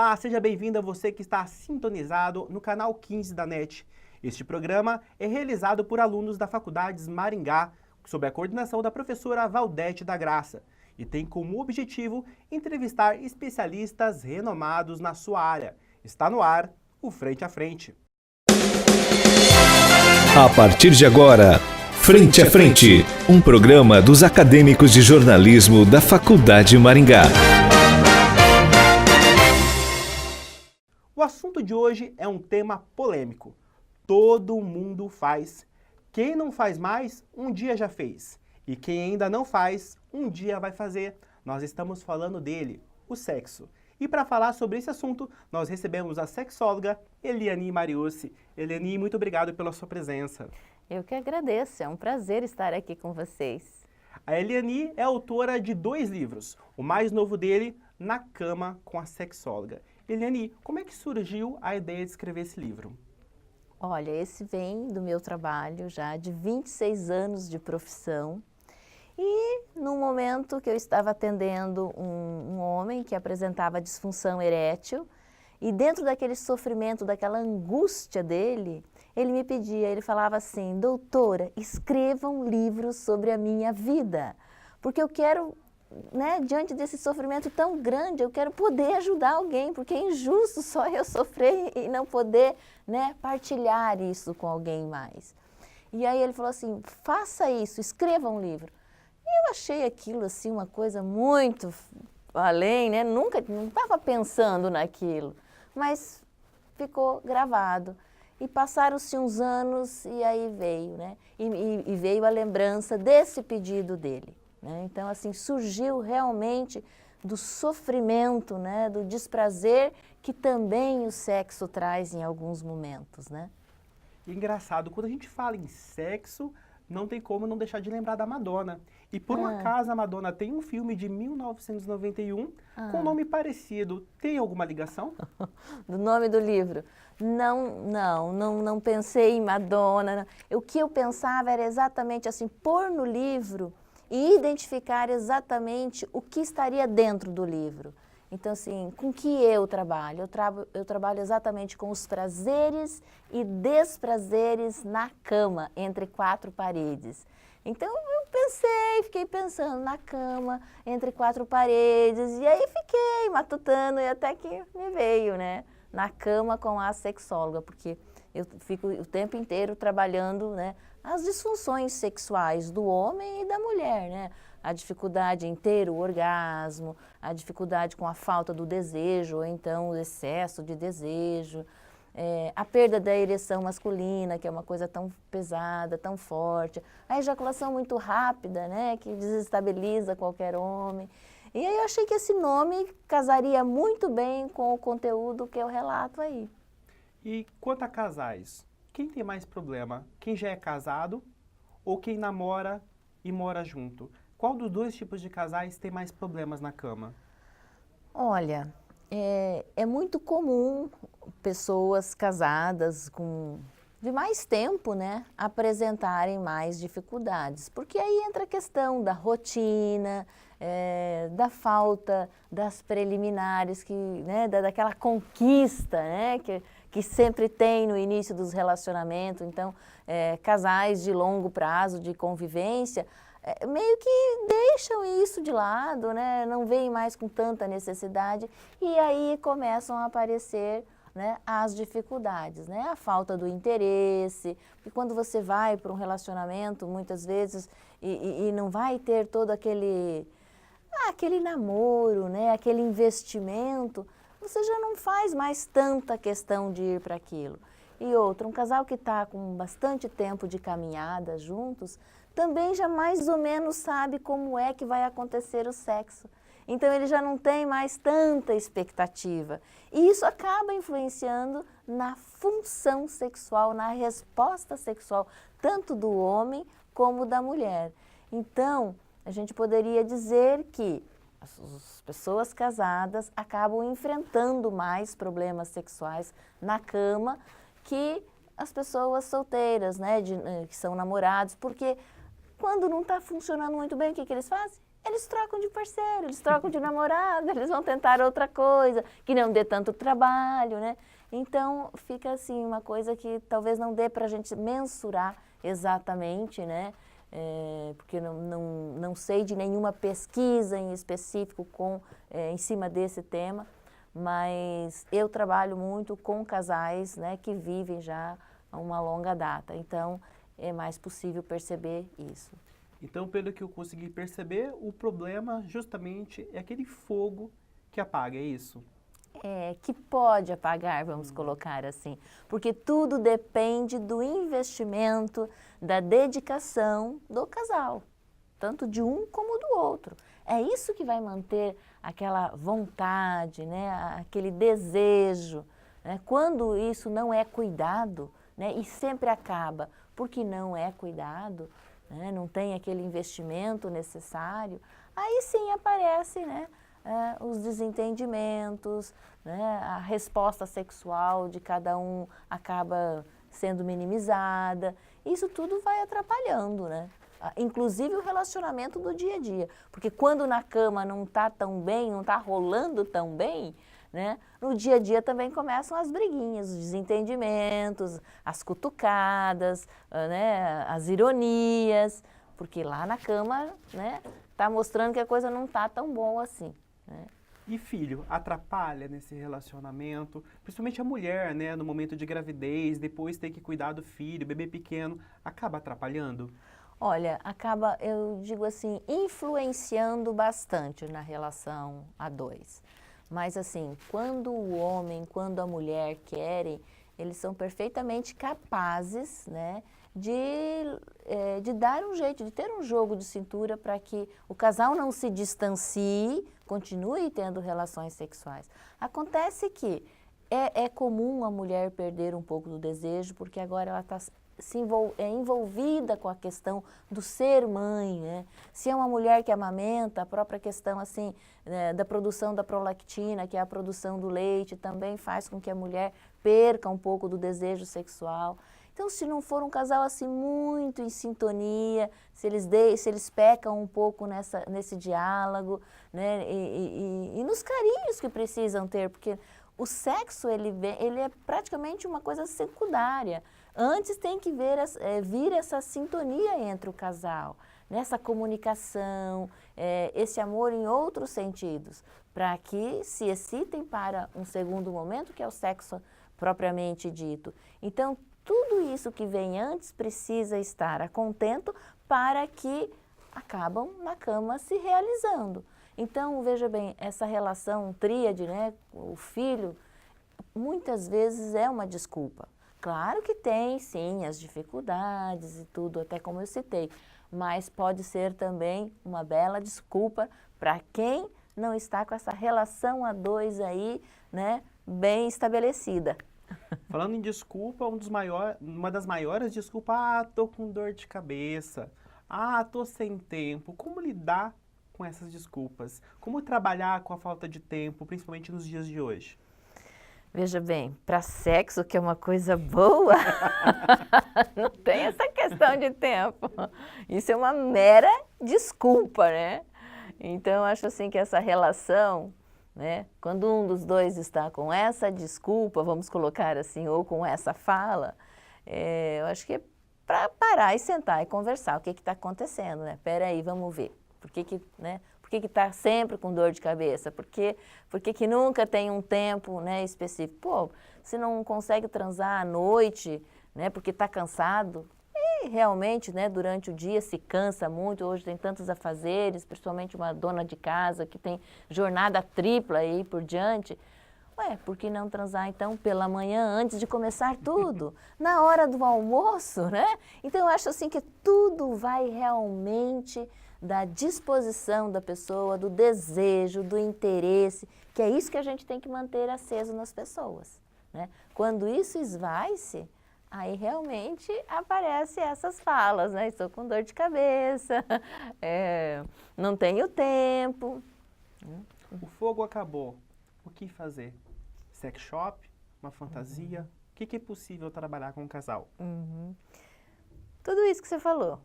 Olá, seja bem-vindo a você que está sintonizado no canal 15 da NET. Este programa é realizado por alunos da Faculdades Maringá, sob a coordenação da professora Valdete da Graça, e tem como objetivo entrevistar especialistas renomados na sua área. Está no ar o Frente a Frente. A partir de agora, Frente a Frente, um programa dos acadêmicos de jornalismo da Faculdade Maringá. O assunto de hoje é um tema polêmico. Todo mundo faz. Quem não faz mais, um dia já fez. E quem ainda não faz, um dia vai fazer. Nós estamos falando dele, o sexo. E para falar sobre esse assunto, nós recebemos a sexóloga Eliane Mariucci. Eliane, muito obrigado pela sua presença. Eu que agradeço, é um prazer estar aqui com vocês. A Eliane é autora de 2 livros, o mais novo dele, Na Cama com a Sexóloga. Eliane, como é que surgiu a ideia de escrever esse livro? Olha, esse vem do meu trabalho já de 26 anos de profissão e no momento que eu estava atendendo um homem que apresentava disfunção erétil e dentro daquele sofrimento, daquela angústia dele, ele me pedia, ele falava assim, doutora, escreva um livro sobre a minha vida, porque eu quero... diante desse sofrimento tão grande, eu quero poder ajudar alguém, porque é injusto só eu sofrer e não poder partilhar isso com alguém mais. E aí ele falou assim, faça isso, escreva um livro. E eu achei aquilo assim uma coisa muito além, nunca, não estava pensando naquilo, mas ficou gravado. E passaram-se uns anos e aí veio, e veio a lembrança desse pedido dele. Então, assim, surgiu realmente do sofrimento, do desprazer que também o sexo traz em alguns momentos, Engraçado, quando a gente fala em sexo, não tem como não deixar de lembrar da Madonna. E por um acaso a Madonna tem um filme de 1991 com nome parecido. Tem alguma ligação? Do nome do livro? Não pensei em Madonna. O que eu pensava era exatamente assim, pôr no livro e identificar exatamente o que estaria dentro do livro. Então, assim, com que eu trabalho? Eu trabalho exatamente com os prazeres e desprazeres na cama, entre 4 paredes. Então, eu fiquei pensando na cama, entre 4 paredes, e aí fiquei matutando, e até que me veio, na cama com a sexóloga, porque eu fico o tempo inteiro trabalhando, as disfunções sexuais do homem e da mulher, A dificuldade em ter o orgasmo, a dificuldade com a falta do desejo, ou então o excesso de desejo, a perda da ereção masculina, que é uma coisa tão pesada, tão forte, a ejaculação muito rápida, que desestabiliza qualquer homem. E aí eu achei que esse nome casaria muito bem com o conteúdo que eu relato aí. E quanto a casais, quem tem mais problema? Quem já é casado ou quem namora e mora junto? Qual dos 2 tipos de casais tem mais problemas na cama? Olha, é muito comum pessoas casadas de mais tempo, apresentarem mais dificuldades, porque aí entra a questão da rotina, da falta das preliminares, daquela conquista, que sempre tem no início dos relacionamentos. Então, casais de longo prazo, de convivência, meio que deixam isso de lado, não veem mais com tanta necessidade e aí começam a aparecer as dificuldades, a falta do interesse, porque quando você vai para um relacionamento, muitas vezes, e não vai ter todo aquele namoro, aquele investimento, você já não faz mais tanta questão de ir para aquilo. E outra, um casal que está com bastante tempo de caminhada juntos, também já mais ou menos sabe como é que vai acontecer o sexo. Então ele já não tem mais tanta expectativa. E isso acaba influenciando na função sexual, na resposta sexual, tanto do homem como da mulher. Então, a gente poderia dizer que as pessoas casadas acabam enfrentando mais problemas sexuais na cama que as pessoas solteiras, que são namorados, porque quando não está funcionando muito bem, o que eles fazem? eles trocam de parceiro, eles trocam de namorado, eles vão tentar outra coisa, que não dê tanto trabalho, né? Então, fica assim, uma coisa que talvez não dê para a gente mensurar exatamente, né? Porque não sei de nenhuma pesquisa em específico em cima desse tema, mas eu trabalho muito com casais, né, que vivem já há uma longa data, então é mais possível perceber isso. Então, pelo que eu consegui perceber, o problema justamente é aquele fogo que apaga, é isso? Que pode apagar, vamos colocar assim, porque tudo depende do investimento, da dedicação do casal, tanto de um como do outro. É isso que vai manter aquela vontade, né, aquele desejo, né? Quando isso não é cuidado, né, e sempre acaba porque não é cuidado, né, não tem aquele investimento necessário, aí sim aparece, né, os desentendimentos, né, a resposta sexual de cada um acaba sendo minimizada. Isso tudo vai atrapalhando, né? Inclusive o relacionamento do dia a dia. Porque quando na cama não está tão bem, não está rolando tão bem, né, no dia a dia também começam as briguinhas, os desentendimentos, as cutucadas, né, as ironias, porque lá na cama, né, está mostrando que a coisa não está tão boa assim. Né? E filho, atrapalha nesse relacionamento, principalmente a mulher, né, no momento de gravidez, depois ter que cuidar do filho, bebê pequeno, acaba atrapalhando? Olha, acaba, eu digo assim, influenciando bastante na relação a dois. Mas assim, quando o homem, quando a mulher querem, eles são perfeitamente capazes, né, de dar um jeito, de ter um jogo de cintura para que o casal não se distancie, continue tendo relações sexuais. Acontece que é comum a mulher perder um pouco do desejo, porque agora ela está envolvida com a questão do ser mãe, né? Se é uma mulher que amamenta, a própria questão assim, né, da produção da prolactina, que é a produção do leite, também faz com que a mulher perca um pouco do desejo sexual. Então, se não for um casal assim muito em sintonia, se eles pecam um pouco nesse diálogo, né, e nos carinhos que precisam ter, porque o sexo ele é praticamente uma coisa secundária. Antes tem que vir essa sintonia entre o casal, né, essa comunicação, esse amor em outros sentidos, para que se excitem para um segundo momento, que é o sexo propriamente dito. Então, tudo isso que vem antes precisa estar a contento para que acabam na cama se realizando. Então, veja bem, essa relação tríade, né, o filho, muitas vezes é uma desculpa. Claro que tem, sim, as dificuldades e tudo, até como eu citei, mas pode ser também uma bela desculpa para quem não está com essa relação a dois aí, né, bem estabelecida. Falando em desculpa, uma das maiores desculpas, tô com dor de cabeça, tô sem tempo. Como lidar com essas desculpas? Como trabalhar com a falta de tempo, principalmente nos dias de hoje? Veja bem, para sexo, que é uma coisa boa, não tem essa questão de tempo. Isso é uma mera desculpa, né? Então, eu acho assim que essa relação, né, quando um dos dois está com essa desculpa, vamos colocar assim, ou com essa fala, eu acho que é para parar e sentar e conversar o que está acontecendo, né? Espera aí, vamos ver. Por que está sempre com dor de cabeça? Por que nunca tem um tempo, né, específico? Pô, se não consegue transar à noite, né, porque está cansado, e realmente, né, durante o dia se cansa muito, hoje tem tantos afazeres, principalmente uma dona de casa que tem jornada tripla aí por diante. Ué, por que não transar então pela manhã antes de começar tudo? Na hora do almoço, né? Então eu acho assim que tudo vai realmente da disposição da pessoa, do desejo, do interesse, que é isso que a gente tem que manter aceso nas pessoas, né? Quando isso esvai-se, aí realmente aparecem essas falas, né? Estou com dor de cabeça, não tenho tempo. O fogo acabou. O que fazer? Sex shop? Uma fantasia? O que é possível trabalhar com o casal? Tudo isso que você falou.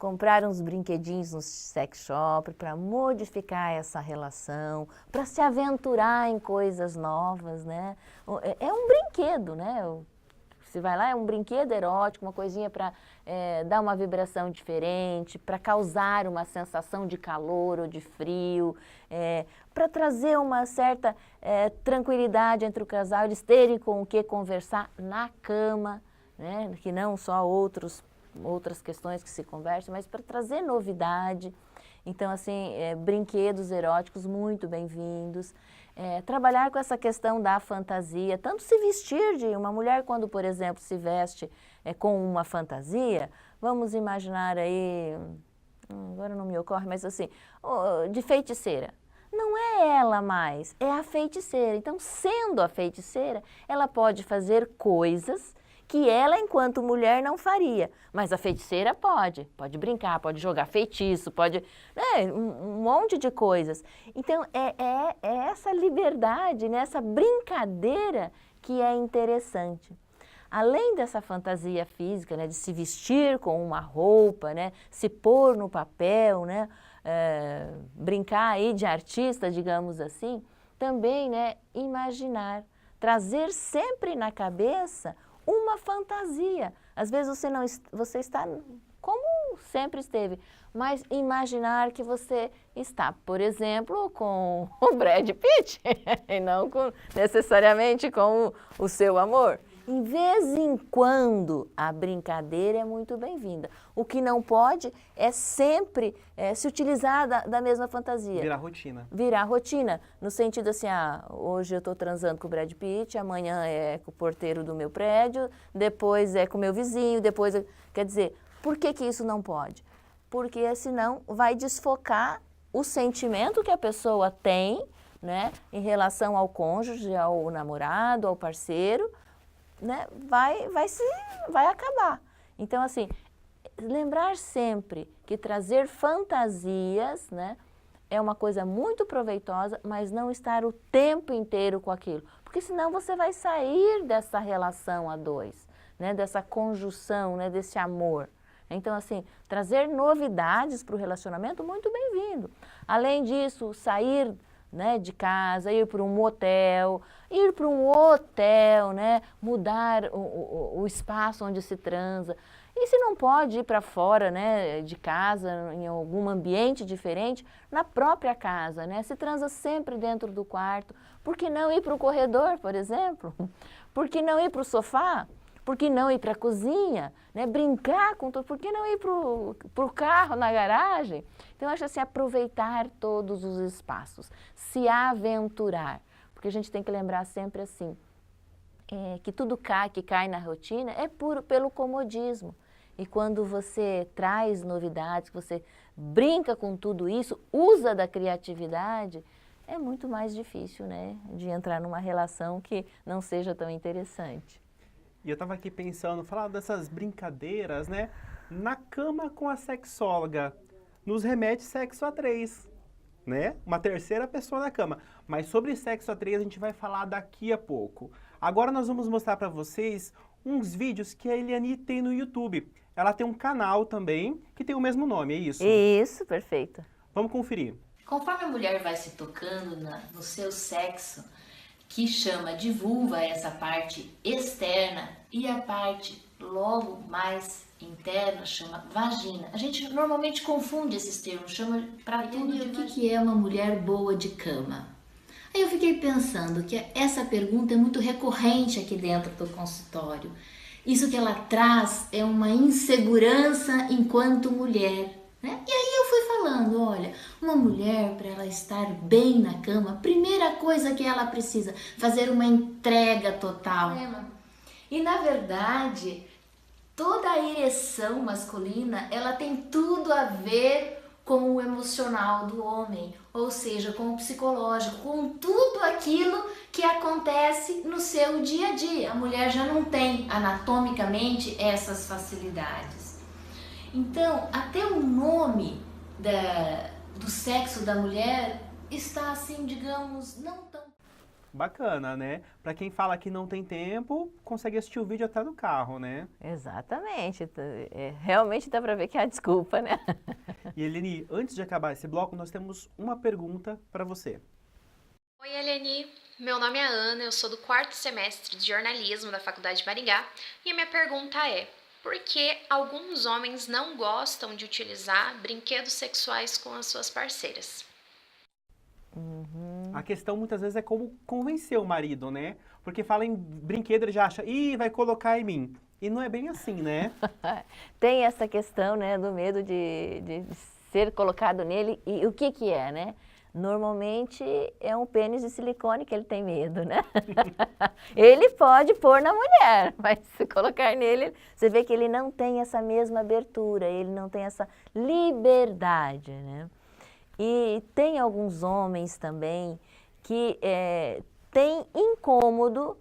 comprar uns brinquedinhos no sex shop para modificar essa relação, para se aventurar em coisas novas, né? É um brinquedo, né? Você vai lá, é um brinquedo erótico, uma coisinha para dar uma vibração diferente, para causar uma sensação de calor ou de frio, para trazer uma certa tranquilidade entre o casal, eles terem com o que conversar na cama, né? Que não só outras questões que se conversam, mas para trazer novidade. Então, assim, brinquedos eróticos muito bem-vindos. Trabalhar com essa questão da fantasia, tanto se vestir de uma mulher quando, por exemplo, se veste com uma fantasia, vamos imaginar aí, agora não me ocorre, mas assim, de feiticeira. Não é ela mais, é a feiticeira. Então, sendo a feiticeira, ela pode fazer coisas que ela, enquanto mulher, não faria. Mas a feiticeira pode brincar, pode jogar feitiço, pode... um monte de coisas. Então, é essa liberdade, né, essa brincadeira que é interessante. Além dessa fantasia física, né, de se vestir com uma roupa, né, se pôr no papel, né, brincar aí de artista, digamos assim, também, né, imaginar, trazer sempre na cabeça uma fantasia. Às vezes você está como sempre esteve, mas imaginar que você está, por exemplo, com o Brad Pitt, e não necessariamente com o seu amor. Em vez em quando, a brincadeira é muito bem-vinda. O que não pode é sempre se utilizar da mesma fantasia. Virar rotina. Virar rotina, no sentido assim, hoje eu estou transando com o Brad Pitt, amanhã é com o porteiro do meu prédio, depois é com o meu vizinho, depois... Quer dizer, por que isso não pode? Porque senão vai desfocar o sentimento que a pessoa tem, né, em relação ao cônjuge, ao namorado, ao parceiro, né, vai acabar. Então, assim, lembrar sempre que trazer fantasias, né, é uma coisa muito proveitosa, mas não estar o tempo inteiro com aquilo. Porque senão você vai sair dessa relação a dois, né, dessa conjunção, né, desse amor. Então, assim, trazer novidades para o relacionamento, muito bem-vindo. Além disso, sair, né, de casa, ir para um motel, ir para um hotel, né, mudar o espaço onde se transa. E se não pode ir para fora, né, de casa, em algum ambiente diferente, na própria casa, né? Se transa sempre dentro do quarto. Por que não ir para o corredor, por exemplo? Por que não ir para o sofá? Por que não ir para a cozinha, né? Brincar com tudo? Por que não ir para o carro, na garagem? Então, eu acho assim, aproveitar todos os espaços, se aventurar. Porque a gente tem que lembrar sempre assim, que tudo que cai na rotina é pelo comodismo. E quando você traz novidades, você brinca com tudo isso, usa da criatividade, é muito mais difícil, né, de entrar numa relação que não seja tão interessante. E eu estava aqui pensando, falar dessas brincadeiras, né? Na cama com a sexóloga, nos remete sexo a três, né? Uma terceira pessoa na cama. Mas sobre sexo a três a gente vai falar daqui a pouco. Agora nós vamos mostrar para vocês uns vídeos que a Eliane tem no YouTube. Ela tem um canal também que tem o mesmo nome, é isso? Isso, perfeito. Vamos conferir. Conforme a mulher vai se tocando no seu sexo, que chama de vulva essa parte externa, e a parte logo mais interna chama vagina. A gente normalmente confunde esses termos, chama para tudo de vagina. O que é uma mulher boa de cama? Aí eu fiquei pensando que essa pergunta é muito recorrente aqui dentro do consultório. Isso que ela traz é uma insegurança enquanto mulher, né? E aí eu fui falando, olha, uma mulher, para ela estar bem na cama, a primeira coisa que ela precisa, fazer uma entrega total. E na verdade, toda a ereção masculina, ela tem tudo a ver com o emocional do homem, ou seja, com o psicológico, com tudo aquilo que acontece no seu dia a dia. A mulher já não tem anatomicamente essas facilidades. Então, até o nome do sexo da mulher está assim, digamos, não tão... Bacana, né? Para quem fala que não tem tempo, consegue assistir o vídeo até no carro, né? Exatamente. Realmente dá para ver que é a desculpa, né? E Eliane, antes de acabar esse bloco, nós temos uma pergunta para você. Oi, Eliane. Meu nome é Ana, eu sou do 4º semestre de jornalismo da Faculdade de Maringá e a minha pergunta é: por que alguns homens não gostam de utilizar brinquedos sexuais com as suas parceiras? A questão muitas vezes é como convencer o marido, né? Porque fala em brinquedo, ele já acha, ih, vai colocar em mim. E não é bem assim, né? Tem essa questão, né, do medo de ser colocado nele. E o que que é, né? Normalmente é um pênis de silicone que ele tem medo, né? Ele pode pôr na mulher, mas se colocar nele, você vê que ele não tem essa mesma abertura, ele não tem essa liberdade, né? E tem alguns homens também que têm incômodo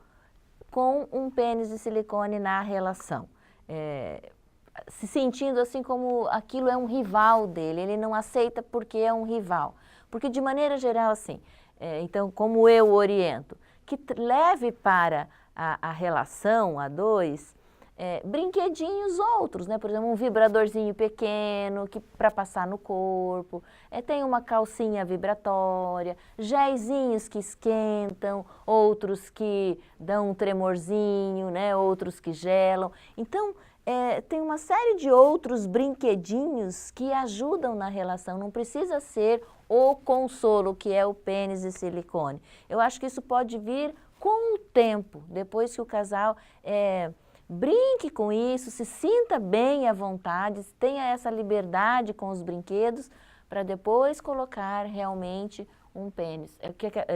com um pênis de silicone na relação. Se sentindo assim como aquilo é um rival dele, ele não aceita porque é um rival. Porque de maneira geral assim, então como eu oriento, que leve para a relação a dois, brinquedinhos outros, né? Por exemplo, um vibradorzinho pequeno para passar no corpo, tem uma calcinha vibratória, géisinhos que esquentam, outros que dão um tremorzinho, né? Outros que gelam. Então, tem uma série de outros brinquedinhos que ajudam na relação, não precisa ser o consolo, que é o pênis de silicone. Eu acho que isso pode vir com o tempo, depois que o casal brinque com isso, se sinta bem à vontade, tenha essa liberdade com os brinquedos, para depois colocar realmente um pênis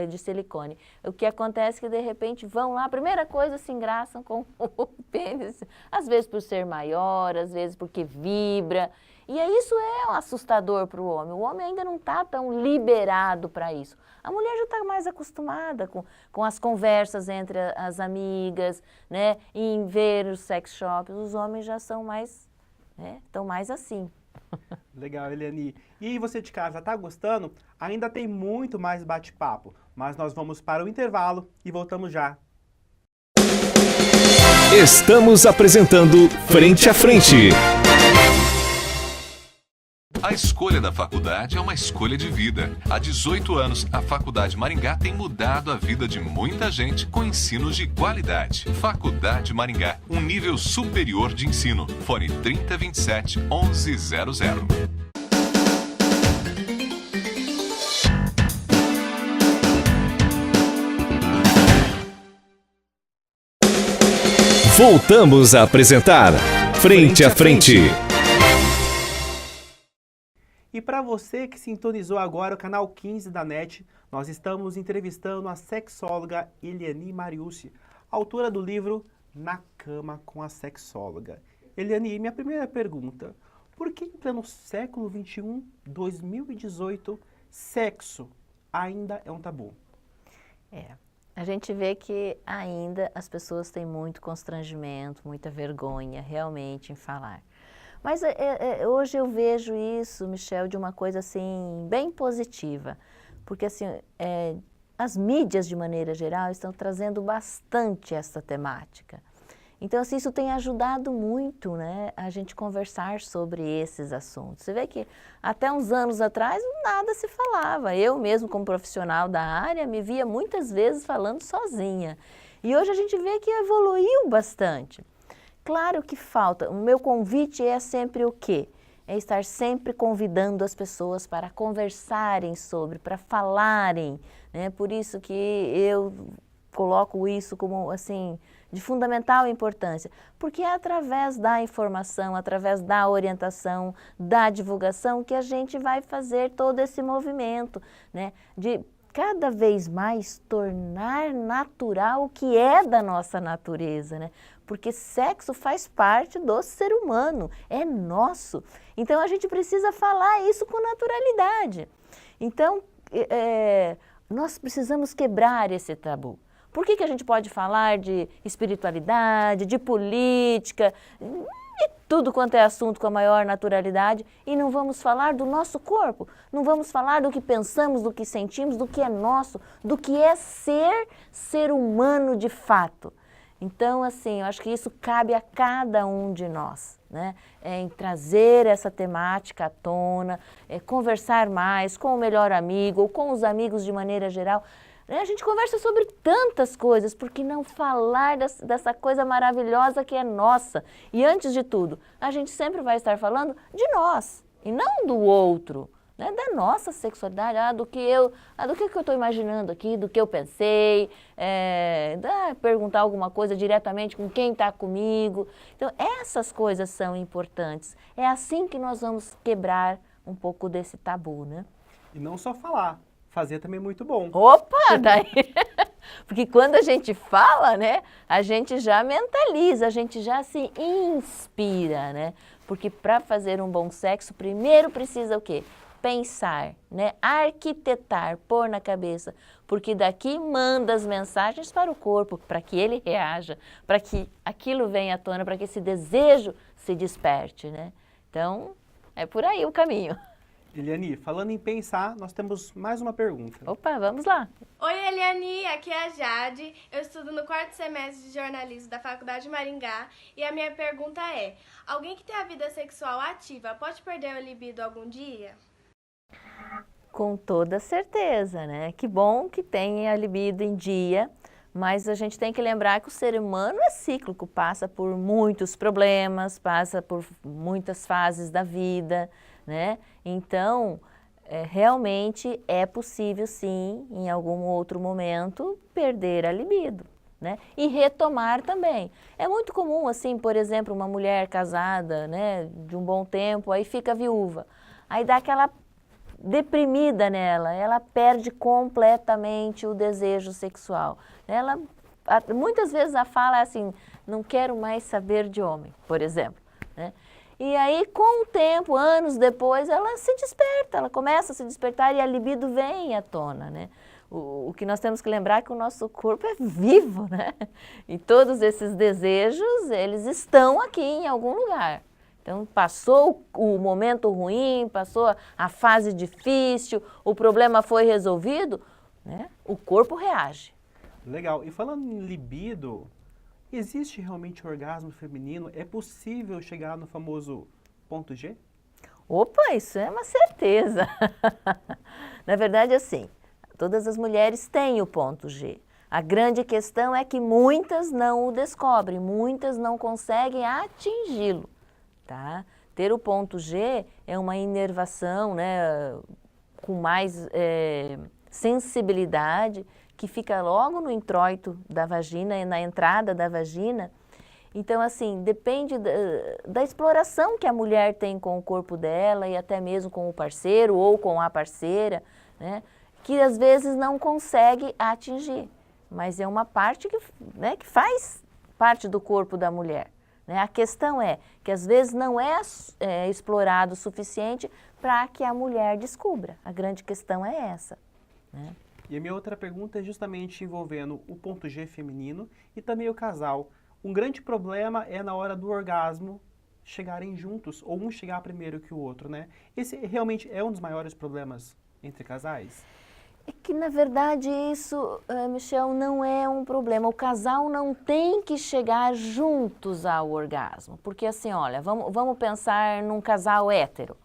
de silicone. O que acontece é que de repente vão lá, a primeira coisa se engraçam com o pênis, às vezes por ser maior, às vezes porque vibra. E isso é assustador para o homem ainda não está tão liberado para isso. A mulher já está mais acostumada com as conversas entre as amigas, né, em ver os sex shops, os homens já são mais, né, estão mais assim. Legal, Eliane. E aí, você de casa, tá gostando? Ainda tem muito mais bate-papo, mas nós vamos para o intervalo e voltamos já. Estamos apresentando Frente a Frente. A escolha da faculdade é uma escolha de vida. Há 18 anos, a Faculdade Maringá tem mudado a vida de muita gente com ensinos de qualidade. Faculdade Maringá, um nível superior de ensino. Fone 3027 1100. Voltamos a apresentar Frente a Frente. E para você que sintonizou agora o canal 15 da NET, nós estamos entrevistando a sexóloga Eliane Mariucci, autora do livro Na Cama com a Sexóloga. Eliane, minha primeira pergunta, por que em pleno século XXI, 2018, sexo ainda é um tabu? A gente vê que ainda as pessoas têm muito constrangimento, muita vergonha realmente em falar. Mas hoje eu vejo isso, Michel, de uma coisa assim, bem positiva, porque assim, as mídias de maneira geral estão trazendo bastante essa temática. Então assim, isso tem ajudado muito, né, a gente conversar sobre esses assuntos. Você vê que até uns anos atrás nada se falava, eu mesmo como profissional da área me via muitas vezes falando sozinha. E hoje a gente vê que evoluiu bastante. Claro que falta, o meu convite é sempre o quê? É estar sempre convidando as pessoas para conversarem sobre, para falarem, né? Por isso que eu coloco isso como, assim, de fundamental importância, porque é através da informação, através da orientação, da divulgação que a gente vai fazer todo esse movimento, né? De cada vez mais tornar natural o que é da nossa natureza, né? Porque sexo faz parte do ser humano, é nosso. Então, a gente precisa falar isso com naturalidade. Então, nós precisamos quebrar esse tabu. Por que a gente pode falar de espiritualidade, de política? e tudo quanto é assunto com a maior naturalidade, e não vamos falar do nosso corpo, não vamos falar do que pensamos, do que sentimos, do que é nosso, do que é ser humano de fato. Então, assim, eu acho que isso cabe a cada um de nós, né? Em trazer essa temática à tona, conversar mais com o melhor amigo ou com os amigos de maneira geral. A gente conversa sobre tantas coisas, por que não falar dessa coisa maravilhosa que é nossa? E antes de tudo, a gente sempre vai estar falando de nós e não do outro, né? Da nossa sexualidade, do que eu estou imaginando aqui, do que eu pensei, perguntar alguma coisa diretamente com quem está comigo. Então, essas coisas são importantes. É assim que nós vamos quebrar um pouco desse tabu, né? E não só falar, fazer também é muito bom. Opa, daí... Porque quando a gente fala, né, a gente já mentaliza, a gente já se inspira, né? Porque para fazer um bom sexo, primeiro precisa o quê? Pensar, né? Arquitetar, pôr na cabeça, porque daqui manda as mensagens para o corpo, para que ele reaja, para que aquilo venha à tona, para que esse desejo se desperte, né? Então, é por aí o caminho. Eliane, falando em pensar, nós temos mais uma pergunta. Opa, vamos lá. Oi, Eliane, aqui é a Jade. Eu estudo no 4º semestre de jornalismo da Faculdade de Maringá e a minha pergunta é: alguém que tem a vida sexual ativa pode perder o libido algum dia? Com toda certeza, né? Que bom que tenha a libido em dia, mas a gente tem que lembrar que o ser humano é cíclico, passa por muitos problemas, passa por muitas fases da vida, né? Então, realmente é possível sim, em algum outro momento, perder a libido, né? E retomar também. É muito comum, assim, por exemplo, uma mulher casada, né, de um bom tempo, aí fica viúva, aí dá aquela deprimida nela, ela perde completamente o desejo sexual. Ela, muitas vezes a fala é assim, não quero mais saber de homem, por exemplo, né? E aí, com o tempo, anos depois, ela se desperta, ela começa a se despertar e a libido vem à tona, né? O que nós temos que lembrar é que o nosso corpo é vivo, né? E todos esses desejos, eles estão aqui em algum lugar. Então, passou o momento ruim, passou a fase difícil, o problema foi resolvido, né? O corpo reage. Legal. E falando em libido, existe realmente orgasmo feminino? É possível chegar no famoso ponto G? Opa, isso é uma certeza. Na verdade, assim, todas as mulheres têm o ponto G. A grande questão é que muitas não o descobrem, muitas não conseguem atingi-lo. Tá? Ter o ponto G é uma inervação, né, com mais sensibilidade, que fica logo no introito da vagina, na entrada da vagina. Então, assim, depende da exploração que a mulher tem com o corpo dela e até mesmo com o parceiro ou com a parceira, né, que às vezes não consegue atingir. Mas é uma parte que, né, que faz parte do corpo da mulher. A questão é que às vezes não é explorado o suficiente para que a mulher descubra. A grande questão é essa, né? E a minha outra pergunta é justamente envolvendo o ponto G feminino e também o casal. Um grande problema é na hora do orgasmo chegarem juntos, ou um chegar primeiro que o outro, né? Esse realmente é um dos maiores problemas entre casais? É que, na verdade, isso, Michel, não é um problema. O casal não tem que chegar juntos ao orgasmo. Porque, assim, olha, vamos pensar num casal hétero.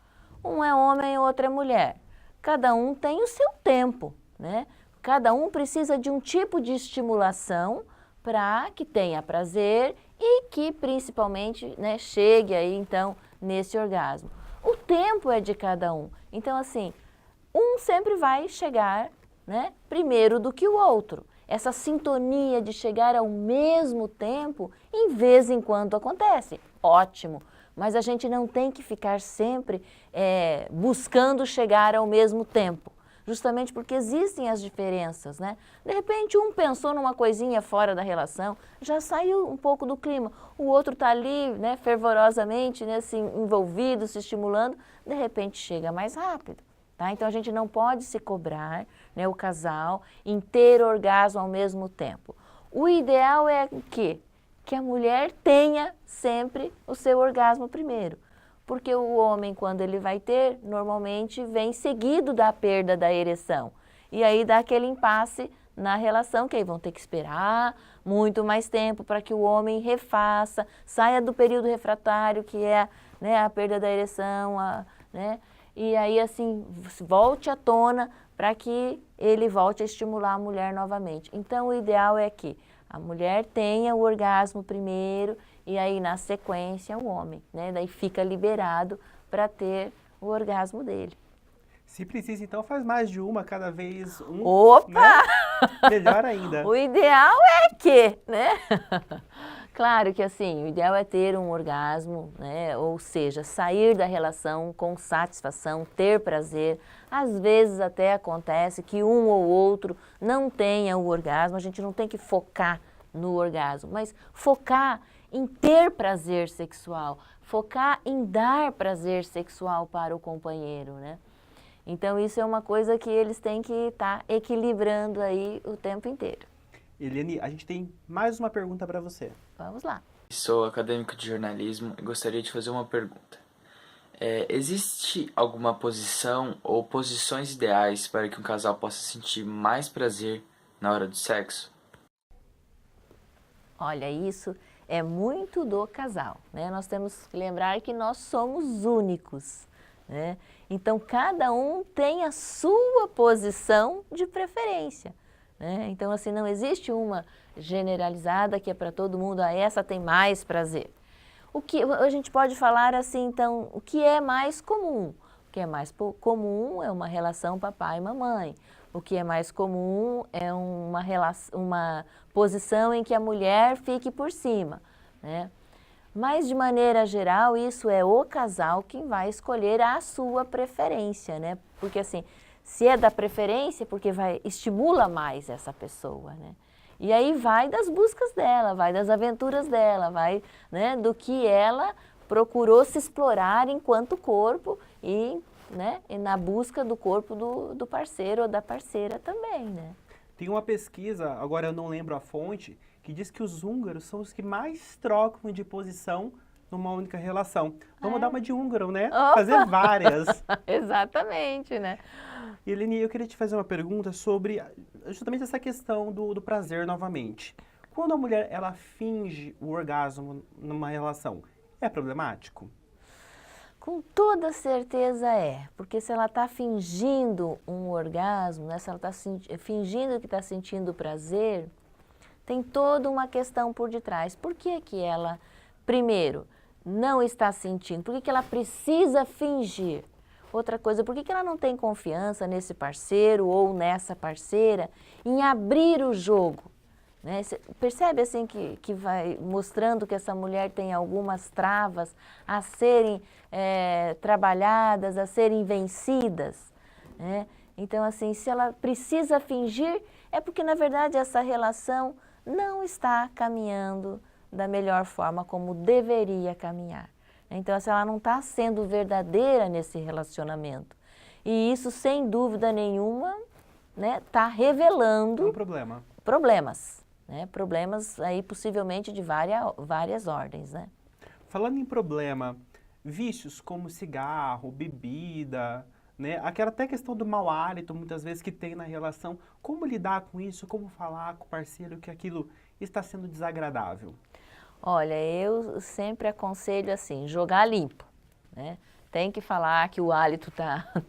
Um é homem e o outro é mulher. Cada um tem o seu tempo, né? Cada um precisa de um tipo de estimulação para que tenha prazer e que, principalmente, né, chegue aí, então, nesse orgasmo. O tempo é de cada um. Então, assim, um sempre vai chegar, né, primeiro do que o outro. Essa sintonia de chegar ao mesmo tempo, em vez em quando acontece. Ótimo, mas a gente não tem que ficar sempre buscando chegar ao mesmo tempo. Justamente porque existem as diferenças, né? De repente, um pensou numa coisinha fora da relação, já saiu um pouco do clima. O outro está ali, né, fervorosamente, né, se envolvido, se estimulando, de repente chega mais rápido. Tá? Então, a gente não pode se cobrar, né, o casal, em ter orgasmo ao mesmo tempo. O ideal é o quê? que a mulher tenha sempre o seu orgasmo primeiro. Porque o homem, quando ele vai ter, normalmente vem seguido da perda da ereção. E aí dá aquele impasse na relação, que aí vão ter que esperar muito mais tempo para que o homem refaça, saia do período refratário, que é, né, a perda da ereção, né, e aí assim volte à tona para que ele volte a estimular a mulher novamente. Então o ideal é que a mulher tenha o orgasmo primeiro e aí na sequência o homem, né, daí fica liberado para ter o orgasmo dele. Se precisa, então, faz mais de uma, cada vez um. Opa! Né? Melhor ainda. O ideal é que, né? Claro que assim, o ideal é ter um orgasmo, né? Ou seja, sair da relação com satisfação, ter prazer. Às vezes até acontece que um ou outro não tenha o orgasmo, a gente não tem que focar no orgasmo, mas focar em ter prazer sexual, focar em dar prazer sexual para o companheiro, né? Então isso é uma coisa que eles têm que estar equilibrando aí o tempo inteiro. Eliane, a gente tem mais uma pergunta para você. Vamos lá. Sou acadêmico de jornalismo e gostaria de fazer uma pergunta. Existe alguma posição ou posições ideais para que um casal possa sentir mais prazer na hora do sexo? Olha, isso é muito do casal, né? Nós temos que lembrar que nós somos únicos, né? Então, cada um tem a sua posição de preferência, né? Então, assim, não existe uma generalizada que é para todo mundo, essa tem mais prazer. O que a gente pode falar assim, então, o que é mais comum? O que é mais comum é uma relação papai e mamãe. O que é mais comum é uma posição em que a mulher fique por cima, né? Mas, de maneira geral, isso é o casal quem vai escolher a sua preferência, né? Porque, assim, se é da preferência, porque estimula mais essa pessoa, né? E aí vai das buscas dela, vai das aventuras dela, vai, né, do que ela procurou se explorar enquanto corpo e, né, e na busca do corpo do parceiro ou da parceira também, né? Tem uma pesquisa, agora eu não lembro a fonte, que diz que os húngaros são os que mais trocam de posição numa única relação. Vamos dar uma de húngaro, né? Opa! Fazer várias. Exatamente, né? E, Eliane, eu queria te fazer uma pergunta sobre justamente essa questão do prazer novamente. Quando a mulher ela finge o orgasmo numa relação, é problemático? Com toda certeza é, porque se ela está fingindo um orgasmo, né, se ela está fingindo que está sentindo prazer, tem toda uma questão por detrás. Por que que ela, primeiro, não está sentindo? Por que que ela precisa fingir? Outra coisa, por que que ela não tem confiança nesse parceiro ou nessa parceira em abrir o jogo? Né? Você percebe assim que vai mostrando que essa mulher tem algumas travas a serem trabalhadas, a serem vencidas, né? Então, assim, se ela precisa fingir, é porque, na verdade, essa relação não está caminhando da melhor forma como deveria caminhar. Então, se ela não está sendo verdadeira nesse relacionamento. E isso, sem dúvida nenhuma, né, está revelando problemas. Né? Problemas aí possivelmente de várias ordens, né? Falando em problema, vícios como cigarro, bebida, né? Aquela até questão do mau hálito, muitas vezes, que tem na relação. Como lidar com isso? Como falar com o parceiro que aquilo está sendo desagradável? Olha, eu sempre aconselho assim, jogar limpo, né? Tem que falar que o hálito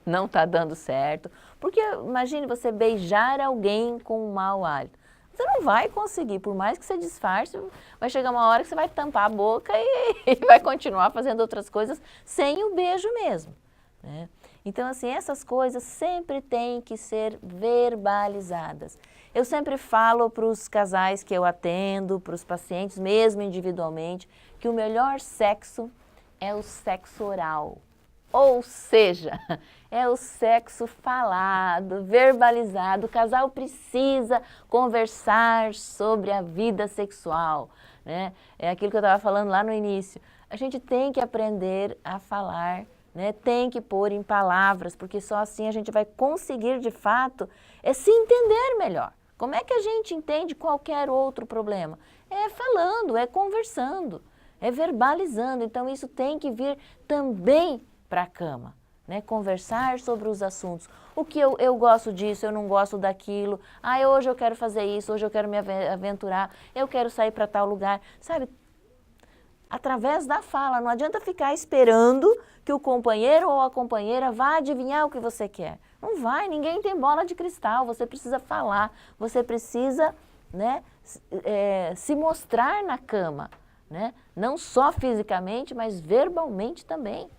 não está dando certo, porque imagine você beijar alguém com um mau hálito. Você não vai conseguir, por mais que você disfarce, vai chegar uma hora que você vai tampar a boca e vai continuar fazendo outras coisas sem o beijo mesmo, né? Então, assim, essas coisas sempre têm que ser verbalizadas. Eu sempre falo para os casais que eu atendo, para os pacientes, mesmo individualmente, que o melhor sexo é o sexo oral. Ou seja, é o sexo falado, verbalizado. O casal precisa conversar sobre a vida sexual, né? É aquilo que eu estava falando lá no início. A gente tem que aprender a falar, né? Tem que pôr em palavras, porque só assim a gente vai conseguir, de fato, se entender melhor. Como é que a gente entende qualquer outro problema? É falando, é conversando, é verbalizando. Então, isso tem que vir também para a cama, né? Conversar sobre os assuntos. O que eu gosto disso, eu não gosto daquilo. Ah, hoje eu quero fazer isso, hoje eu quero me aventurar, eu quero sair para tal lugar. Sabe, através da fala, não adianta ficar esperando que o companheiro ou a companheira vá adivinhar o que você quer. Não vai, ninguém tem bola de cristal, você precisa falar, você precisa, né, se mostrar na cama, né? Não só fisicamente, mas verbalmente também.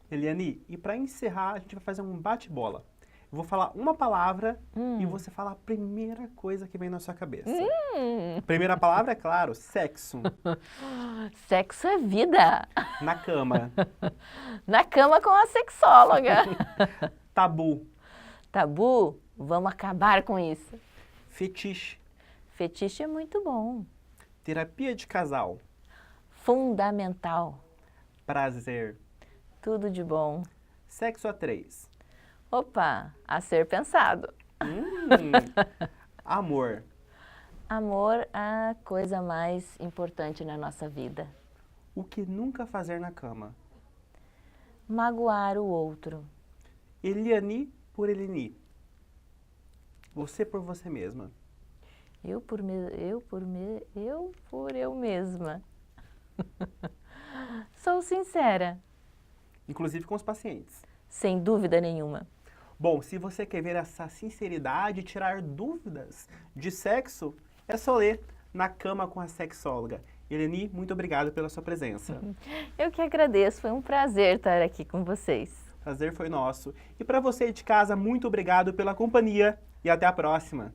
Eliane, e para encerrar, a gente vai fazer um bate-bola. Eu vou falar uma palavra e você fala a primeira coisa que vem na sua cabeça. Primeira palavra, é claro, sexo. Sexo é vida. Na cama. Na cama com a sexóloga. Tabu. Tabu? Vamos acabar com isso. Fetiche. Fetiche é muito bom. Terapia de casal. Fundamental. Prazer. Tudo de bom. Sexo a 3. Opa, a ser pensado. Amor. Amor, a coisa mais importante na nossa vida. O que nunca fazer na cama. Magoar o outro. Eliane por Eleni. Você por você mesma. Eu por eu mesma. Sou sincera. Inclusive com os pacientes. Sem dúvida nenhuma. Bom, se você quer ver essa sinceridade e tirar dúvidas de sexo, é só ler Na Cama com a Sexóloga. Eleni, muito obrigado pela sua presença. Eu que agradeço, foi um prazer estar aqui com vocês. Prazer foi nosso. E para você de casa, muito obrigado pela companhia e até a próxima.